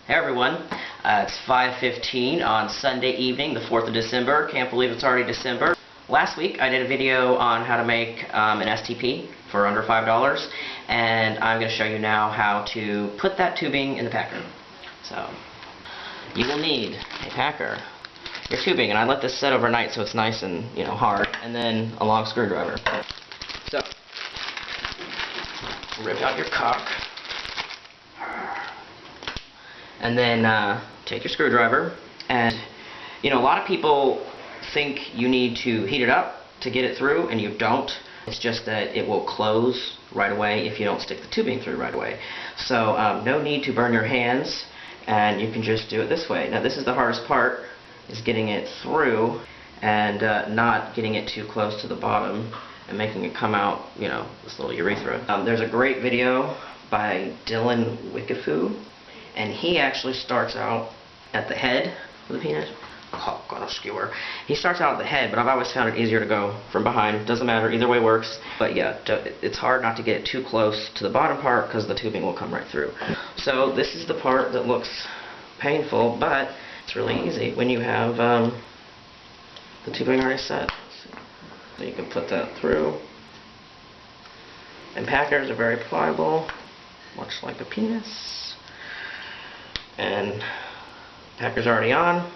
Hey everyone, it's 5:15 on Sunday evening, the 4th of December. Can't believe it's already December. Last week I did a video on how to make an STP for under $5, and I'm going to show you now how to put that tubing in the packer. So, you will need a packer, your tubing, and I let this set overnight so it's nice and hard, and then a long screwdriver. So, rip out your cock. And then take your screwdriver, and a lot of people think you need to heat it up to get it through, and you don't. It's just that it will close right away if you don't stick the tubing through right away. So no need to burn your hands, and you can just do it this way. Now this is the hardest part, is getting it through and not getting it too close to the bottom and making it come out, this little urethra. There's a great video by Dylan Wickifoo, and he actually starts out at the head of the penis. Oh, got a skewer. He starts out at the head, but I've always found it easier to go from behind. Doesn't matter, either way works. But yeah, it's hard not to get it too close to the bottom part because the tubing will come right through. So this is the part that looks painful, but it's really easy when you have the tubing already set. So you can put that through. And packers are very pliable, much like a penis. And packer's already on.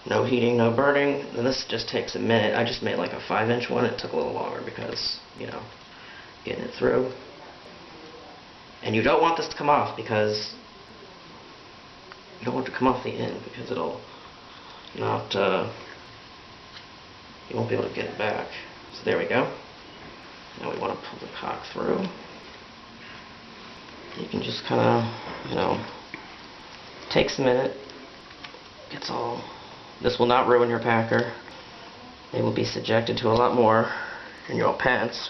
No heating, no burning. And this just takes a minute. I just made like a 5-inch one. It took a little longer because, getting it through. And you don't want this to come off because you don't want it to come off the end because it'll not, you won't be able to get it back. So there we go. Now we want to pull the cock through. You can just kind of, takes a minute, gets all, this will not ruin your packer. They will be subjected to a lot more in your pants.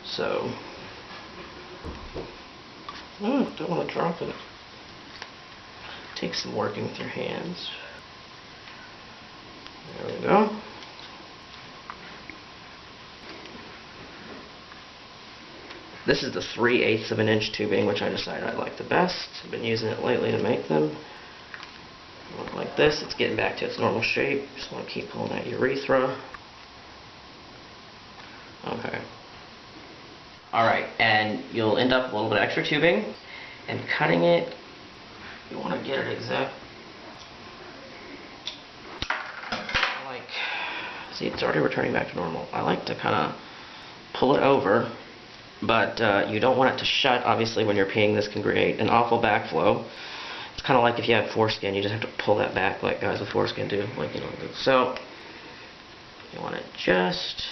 So, don't want to drop it. Take some working with your hands. There we go. This is the 3/8 of an inch tubing, which I decided I like the best. I've been using it lately to make them. Like this, it's getting back to its normal shape. Just want to keep pulling that urethra. Okay. Alright, and you'll end up with a little bit of extra tubing, and cutting it, you want to get it exact. See, it's already returning back to normal. I like to kind of pull it over, but you don't want it to shut. Obviously, when you're peeing, this can create an awful backflow. It's kind of like if you have foreskin, you just have to pull that back like guys with foreskin do. So, you want to just,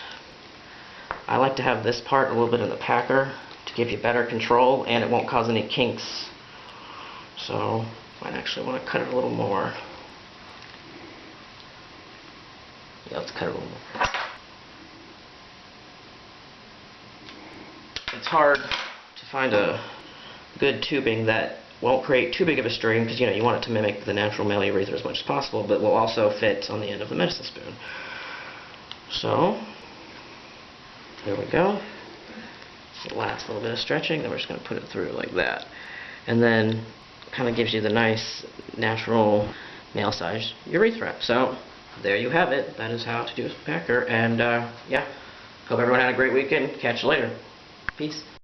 I like to have this part a little bit in the packer to give you better control, and it won't cause any kinks. So, I actually want to cut it a little more. Yeah, let's cut it a little more. It's hard to find a good tubing that won't create too big of a stream because you want it to mimic the natural male urethra as much as possible, but will also fit on the end of the medicine spoon. So there we go. Last little bit of stretching, then we're just going to put it through like that, and then kind of gives you the nice natural male sized urethra. So there you have it. That is how to do a packer, and yeah, hope everyone had a great weekend. Catch you later. Peace.